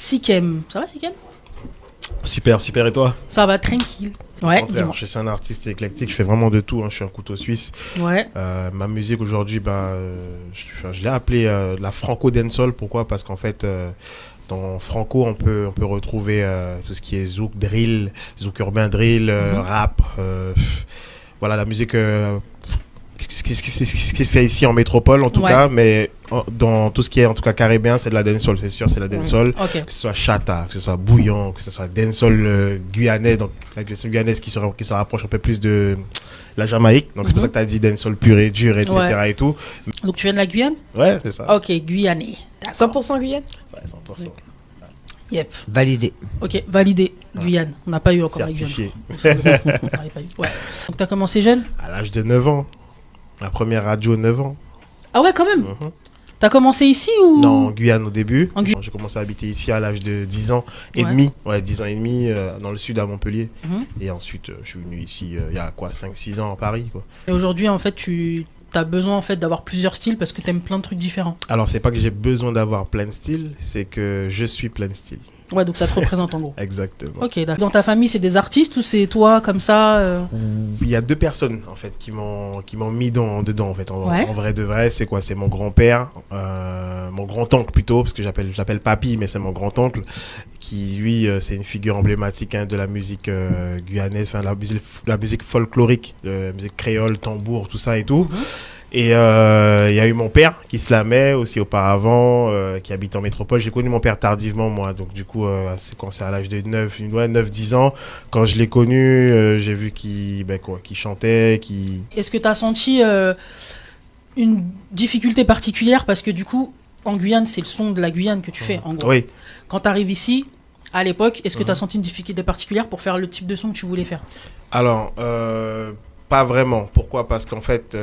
Sikem. Ça va, Sikem? Super, super. Et toi? Ça va, tranquille. Ouais, dis-moi. Je suis un artiste éclectique, je fais vraiment de tout. Hein. Je suis un couteau suisse. Ouais. Ma musique aujourd'hui, je l'ai appelée la Franco Dancehall. Pourquoi? Parce qu'en fait, dans Franco, on peut retrouver tout ce qui est zouk, drill, zouk urbain, drill, rap. Voilà, la musique qui se fait ici en métropole en tout cas, mais dans tout ce qui est en tout cas caribéen, c'est de la dancehall, c'est sûr, c'est la dancehall. Okay. Que ce soit chata, que ce soit bouillon, que ce soit dancehall guyanais, donc la dancehall guyanaise qui se rapproche un peu plus de la Jamaïque. Donc c'est pour ça que tu as dit dancehall pur et dur, etc. Ouais. Et tout. Donc tu viens de la Guyane? Ouais, c'est ça. Ok, Guyanais. 100% Guyane? Ouais, 100%. Yep. Validé. Ok, validé. Guyane. On n'a pas eu encore la Guyane. Certifié. On n'avait pas eu. Ouais. Donc tu as commencé jeune? À l'âge de 9 ans. La première radio, 9 ans. Ah ouais, quand même. T'as commencé ici ou? Non, en Guyane au début. En J'ai commencé à habiter ici à l'âge de 10 ans et demi. Ouais, 10 ans et demi dans le sud à Montpellier. Et ensuite, je suis venu ici il y a quoi, 5-6 ans à Paris, quoi. Et aujourd'hui, en fait, tu as besoin en fait, d'avoir plusieurs styles parce que tu aimes plein de trucs différents. Alors, c'est pas que j'ai besoin d'avoir plein de styles, c'est que je suis plein de styles. Ouais, donc ça te représente en gros. Exactement. Ok, d'accord. Dans ta famille, c'est des artistes ou c'est toi comme ça Il y a 2 personnes en fait qui m'ont mis dedans en fait. En vrai de vrai, c'est quoi? C'est mon grand-père, mon grand-oncle plutôt, parce que j'appelle papy, mais c'est mon grand-oncle qui lui c'est une figure emblématique de la musique guyanaise, enfin la musique folklorique, la musique créole, tambour, tout ça et tout. Et il y a eu mon père qui se la met aussi auparavant, qui habite en métropole. J'ai connu mon père tardivement, moi. Donc, du coup, c'est à l'âge de 9-10 ans. Quand je l'ai connu, j'ai vu qu'il chantait. Est-ce que tu as senti une difficulté particulière? Parce que du coup, en Guyane, c'est le son de la Guyane que tu fais, en gros. Oui. Quand tu arrives ici, à l'époque, est-ce que tu as senti une difficulté particulière pour faire le type de son que tu voulais faire? Alors... pas vraiment. Pourquoi? Parce qu'en fait,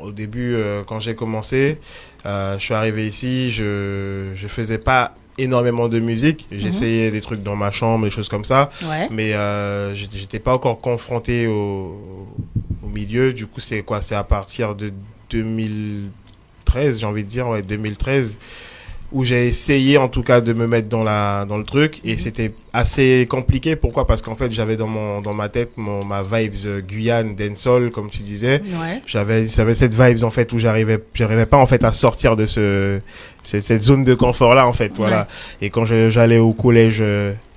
au début, quand j'ai commencé, je suis arrivé ici, je faisais pas énormément de musique. J'essayais des trucs dans ma chambre, des choses comme ça. Ouais. Mais j'étais pas encore confronté au milieu. Du coup, c'est à partir de 2013, j'ai envie de dire, 2013. Où j'ai essayé en tout cas de me mettre dans le truc et c'était assez compliqué. Pourquoi? Parce qu'en fait j'avais dans ma tête ma vibes Guyane, dancehall comme tu disais. Ouais. J'avais cette vibes en fait où j'arrivais pas en fait à sortir de cette zone de confort là en fait. Voilà. Ouais. Et quand j'allais au collège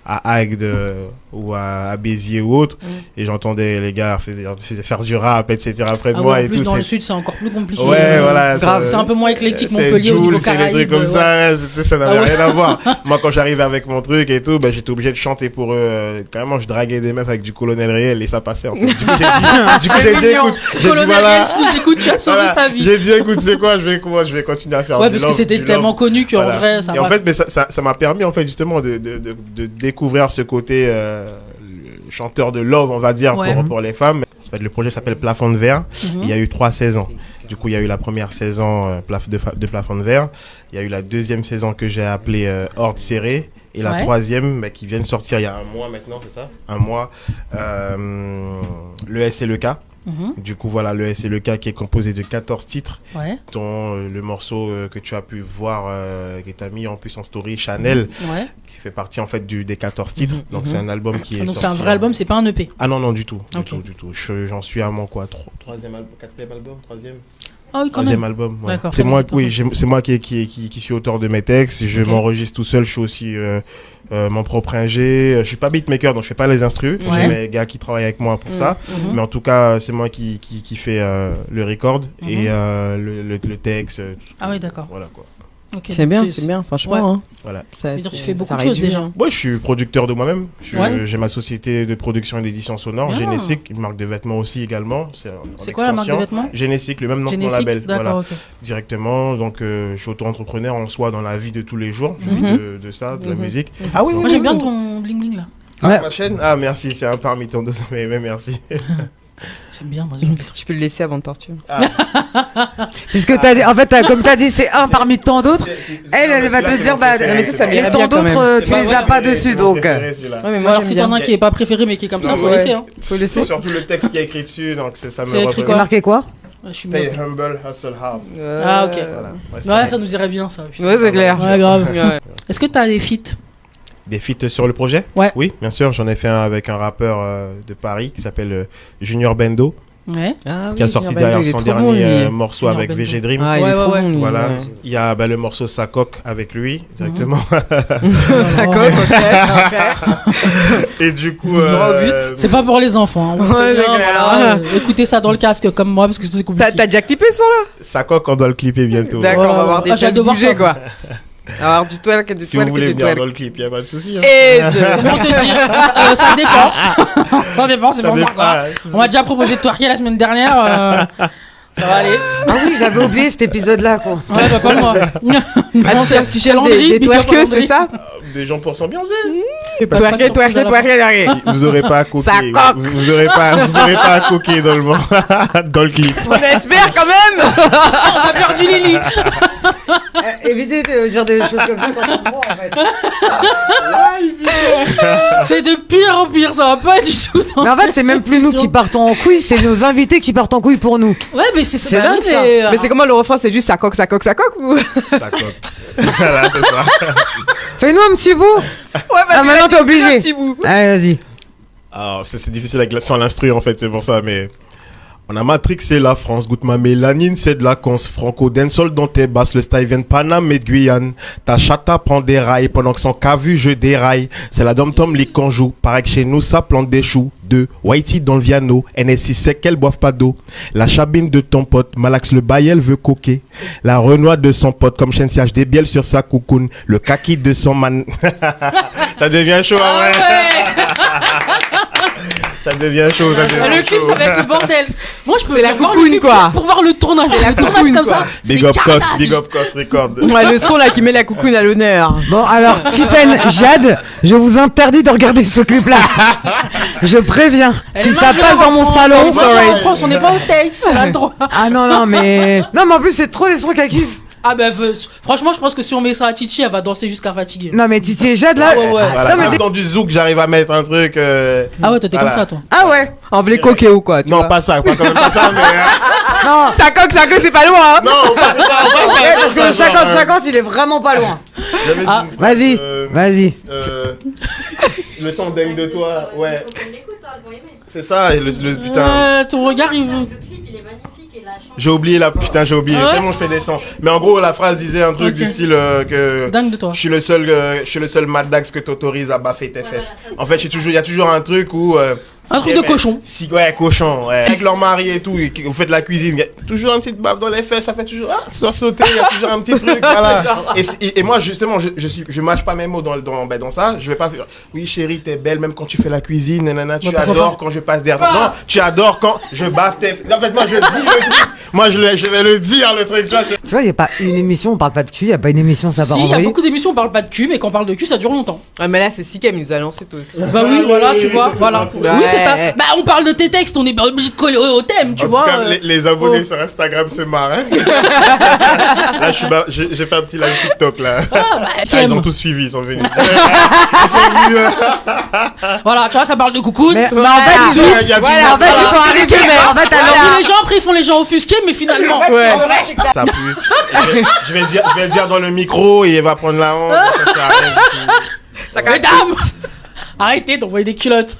à Agde ou à Béziers ou autre, et j'entendais les gars faisaient faire du rap, etc. près de moi. Ouais, et plus tout. Dans le sud, c'est encore plus compliqué. Ouais, voilà. Grave, c'est un peu moins éclectique Montpellier au niveau Caraïbes. C'est des trucs comme ça n'avait rien à voir. Moi, quand j'arrivais avec mon truc et tout, j'étais obligé de chanter pour eux. Carrément, je draguais des meufs avec du Colonel Réel et ça passait, en fait. Du coup, j'ai dit, écoute, Colonel Réel, si écoute, tu as sauvé sa vie. J'ai dit, écoute, c'est quoi, je vais continuer à faire du love. Ouais, parce que c'était tellement connu qu'en vrai, ça passe. Et en fait, mais ça m'a permis, en fait, justement, de découvrir ce côté chanteur de love, on va dire, pour les femmes. Le projet s'appelle Plafond de verre. Il y a eu 3 saisons. Du coup, il y a eu la première saison de Plafond de verre. Il y a eu la deuxième saison que j'ai appelée Horde serrée. Et la troisième, qui vient de sortir il y a 1 mois maintenant, c'est ça? 1 mois. Le S et le K. Du coup, voilà, le S et le K qui est composé de 14 titres, dont le morceau que tu as pu voir, qui t'a mis en plus en story, Chanel, qui fait partie en fait des 14 titres. Donc, c'est un album qui est donc, sorti. c'est un vrai album, c'est pas un EP? Ah non, du tout. Du tout. J'en suis à mon troisième album, quatrième album, troisième. Ah oui, quand troisième même. album. Ouais. D'accord. C'est moi, c'est moi qui suis auteur de mes textes. Je m'enregistre tout seul. Je suis aussi mon propre ingé. Je suis pas beatmaker, donc je fais pas les instrus. J'ai mes gars qui travaillent avec moi pour ça. Mais en tout cas, c'est moi qui fait le record et le texte. Ah oui, d'accord. Voilà quoi. Okay, c'est bien, franchement. Hein. Voilà. Tu fais beaucoup de choses déjà. Ouais, je suis producteur de moi-même. J'ai ma société de production et d'édition sonore, Génésique, une marque de vêtements aussi également. C'est quoi la marque de vêtements? Génésique, le même nom que mon label. D'accord, ok. Directement, donc je suis auto-entrepreneur en soi dans la vie de tous les jours, de ça, de la musique. Ah oui, moi j'aime bien ton bling bling là. Ah, ma chaîne? Ah merci, c'est un parmi tant d'autres, mais merci. J'aime bien, moi. Tu peux le laisser avant de partir. Puisque comme t'as dit, c'est un parmi tant d'autres. Elle va te dire, et tant d'autres, tu les as pas dessus, donc. Alors si t'en as un qui est pas préféré, mais qui est comme ça, faut laisser. Faut laisser. Surtout le texte qui est écrit dessus, donc ça me. C'est écrit quoi? Marqué quoi? Stay humble, hustle hard. Ah ok. Ouais, ça nous irait bien ça. Ouais, c'est clair. Ouais, grave. Est-ce que t'as des feats? Des feats sur le projet? Ouais. Oui, bien sûr. J'en ai fait un avec un rappeur de Paris qui s'appelle Junior Bendo. Ouais. Qui a sorti derrière son dernier morceau avec VG Dream. Ah, il est trop bon, lui. Voilà. Il y a le morceau Sacoc avec lui, directement. Sacoc, ok. Et du coup... C'est pas pour les enfants. Hein. Ouais, c'est clair. Écoutez ça dans le casque comme moi, parce que c'est compliqué. T'as déjà clippé ça, là? Sacoc, on doit le clipper bientôt. D'accord, on va avoir des pièces bougées, quoi. Alors, du toile, du si vous voulez venir dans le clip, il n'y a pas de souci. Hein. Et pour te dire, ça dépend. Ça dépend, c'est bon. On m'a déjà proposé de twerker la semaine dernière. Ça va aller. Ah oui, j'avais oublié cet épisode-là, quoi. Ouais, bah pas moi. Tu cherches des twerkeuses, c'est ça? Des gens pour s'ambiancer. Twerker. Vous aurez pas à coquer. Vous aurez pas à coquer dans le clip. On espère quand même. On a perdu Lily. Évitez de dire des choses comme ça quand on prend, en fait. C'est de pire en pire, ça va pas du tout. Mais en fait, c'est même plus nous qui partons en couille, c'est nos invités qui partent en couille pour nous. Ouais, mais c'est dingue, ça. Mais c'est comment le refrain? C'est juste ça coque ou... Ça coque. Voilà, c'est ça. Fais-nous un petit bout. Ouais, Ah, maintenant t'es obligé. Un petit bout. Allez, vas-y. Alors, c'est difficile avec sans l'instru en fait, c'est pour ça, mais... On a matrixé la France, goûte ma mélanine, c'est de la cons. Franco dancehall dans tes basses, le style vient de Paname et de Guyane. Ta chata prend des rails, pendant que son cavu je déraille. C'est la dom-tom ligue qu'on joue, paraît que chez nous ça plante des choux. 2. Whitey dans le Viano, NSI sec qu'elle boive pas d'eau. La chabine de ton pote, Malax le bail, veut coquer. La Renoir de son pote, comme chien siège des bielles sur sa coucoune. Le kaki de son man... Ça devient chaud, ouais. Ça devient chaud, le clip, ça va être le bordel. Moi, je peux la voir coucoune, le clip quoi. Pour voir le tournage. C'est la Le tournage coucoune, comme quoi. ça. Big up Cost Record. Ouais, le son là qui met la coucoune à l'honneur. Bon, alors, Tiffen, Jade, je vous interdis de regarder ce clip-là. Je préviens. Si ça passe dans mon salon... En France, on n'est pas aux States. On a le droit. Ah non, mais... Non, mais en plus, c'est trop les sons qu'elle kiffe. Ah bah franchement, je pense que si on met ça à Titi, elle va danser jusqu'à fatiguer. Non, mais Titi et Jade, là... Ouais. Voilà. Non, mais Dans du zouk, j'arrive à mettre un truc... Ah ouais, toi t'es comme ça, toi. Ah ouais. En blé coquet ou quoi? Non, pas ça, pas quand même pas ça, mais... Non. Ça coque, c'est pas loin. Hein. Non, pas Ouais, parce que le 50-50, il est vraiment pas loin. Ah, vas-y. Le son dingue de toi, ouais. C'est ça, et le putain... ton regard, il veut... Le clip, il est magnifique et la chanson... J'ai oublié. Ah ouais Tellement je fais des sons. Mais en gros, la phrase disait un truc Ok. du style que... Dingue de toi. Je suis le seul Mad Dax que t'autorises à baffer tes fesses. En fait, il y a toujours un truc où... Un truc de cochon. Ouais, cochon, ouais. Avec leur mari et tout, vous faites la cuisine, il y a toujours un petit baffe dans les fesses, ça fait toujours, ça sauter, il y a toujours un petit truc, voilà. Et moi, justement, je mâche pas mes mots dans ça, je vais pas faire, oui, chérie, t'es belle, même quand tu fais la cuisine, nanana, tu adores quand je passe derrière. Non, tu adores quand je baffe tes fesses. En fait, moi, je dis le truc. Moi, je vais le dire, le truc, tu vois. Tu vois, il n'y a pas une émission, on parle pas de cul, il n'y a pas une émission, ça va Si, il y a envoyer. beaucoup d'émissions, on parle pas de cul, mais quand on parle de cul, ça dure longtemps. Ouais, mais là, c'est Sika qui nous a lancé tout aussi. Bah oui, voilà, tu vois, voilà. Ouais. Oui, c'est ça. Bah, on parle de tes textes, on est pas obligé de coller au thème, tu En vois. tout cas, les abonnés sur Instagram se marrent. Hein. Là, j'ai fait un petit live TikTok là. Ils ont tous suivi, ils sont venus. Ils sont venus. Voilà, tu vois, ça parle de coucoune. Mais en fait, Il y a du voilà, en fait, ils sont arrivés, mais en fait, alors... Les gens, après, ils font les gens offusqués, mais finalement. Ouais. Ça pue. Je vais le dire dans le micro et il va prendre la honte. Ça sert à rien du tout. Mesdames, arrêtez d'envoyer des culottes.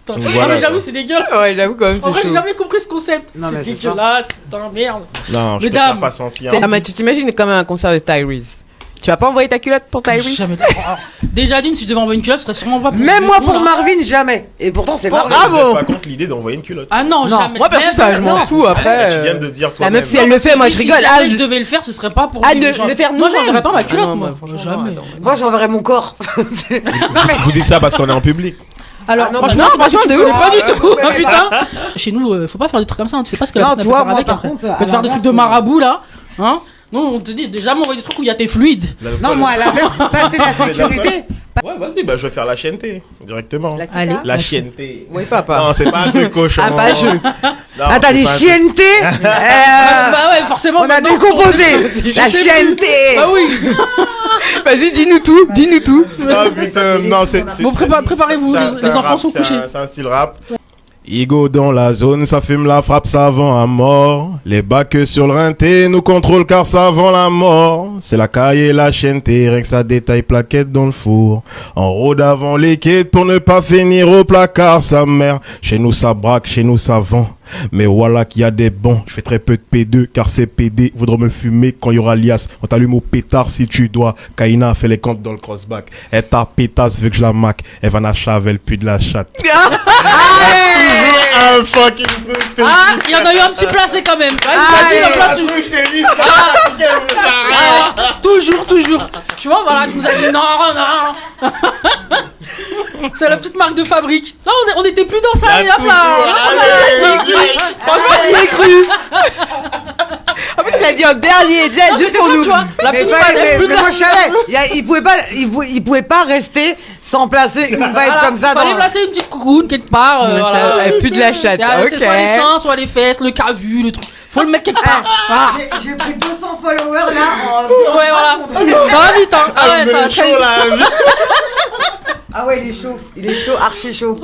Putain. Donc voilà, mais j'avoue, quoi. c'est dégueulasse. Ouais, j'avoue quand même, En vrai, c'est j'ai chaud. jamais compris ce concept. Non, mais C'est c'est dégueulasse, putain, merde. Non, je Mesdames. peux pas sentir. Ah, mais tu t'imagines quand même un concert de Tyrese. Tu vas pas envoyer ta culotte pour Tyrese? Jamais. Alors, déjà d'une, si je devais envoyer une culotte, ce serait sûrement pas pour Même ce moi, con, pour là. Marvin, jamais. Et pourtant, c'est Marvin. Je suis pas contre l'idée d'envoyer une culotte. Ah non, Non. jamais. Moi, perso, ça, je m'en fous après. Tu viens de dire toi. La meuf, si elle le fait, moi je rigole. Si jamais je devais le faire, ce serait pas pour. Ah, lui, de genre- le faire Moi, nous-mêmes. j'enverrais pas ma Ah culotte, non, moi. franchement, Jamais. attends. Moi, j'enverrais mon corps. Vous dites ça parce qu'on est en public. Alors, non, franchement, bah non, c'est parce que franchement, tu de connais ouf. pas du tout, Ouais, putain. Chez nous, faut pas faire des trucs comme ça, hein. Tu sais pas ce que la Non, personne tu peut vois, faire moi, avec par après. contre, Elle à peut te faire des l'inverse, trucs de marabout, là. Hein? Non, on te dit déjà m'envoyer des trucs où il y a tes fluides. Non, moi, à l'inverse, passer la sécurité. Ouais, vas-y, bah je vais faire la chienneté directement. Allez. La chienneté. Oui, papa. Non, c'est pas un truc cochon. Ah, pas jeu. Non, Ah, t'as c'est dit pas un truc- chienneté Bah ouais, forcément. On a maintenant, décomposé. Je La sais plus. chienneté. Ah oui. Vas-y, dis-nous tout, dis-nous tout. Ah putain, non, c'est. Bon, préparez-vous, c'est un- les c'est un enfants rap, sont c'est un- couchés. C'est un style rap. Igo dans la zone, ça fume la frappe, ça vend à mort. Les bacs sur le rinté nous contrôlent car ça vend la mort. C'est la caille et la chaîne, rien que ça détaille plaquette dans le four. En rôde avant les quêtes pour ne pas finir au placard, sa mère. Chez nous ça braque, chez nous ça vend. Mais voilà qu'il y a des bons. Je fais très peu de P2 car ces PD voudront me fumer quand il y aura lias. On t'allume au pétard si tu dois. Kaina a fait les comptes dans le crossback. Elle t'a pétasse veut que je la mac. Elle va na chave, puis de la chatte. Un fucking truc. Il y en a eu un petit placé quand même. Toujours. Tu vois, voilà, tu nous as dit non. C'est la petite marque de fabrique. Là, on était plus dans ça. Et hop là. Franchement, j'y ai cru. En plus, il a dit en dernier, Jen, juste pour nous. Mais moi, je savais. Il pouvait pas rester sans placer une vibe comme ça. Fallait placer une petite coucoune quelque part. Plus de la chatte. C'est soit les seins, soit les fesses, le cavu, le truc. Faut le mettre quelque part. J'ai pris 200 followers là. Ouais, voilà. Ça va vite, hein. Ah ouais, ça va très vite. Ah ouais, il est chaud, archi chaud.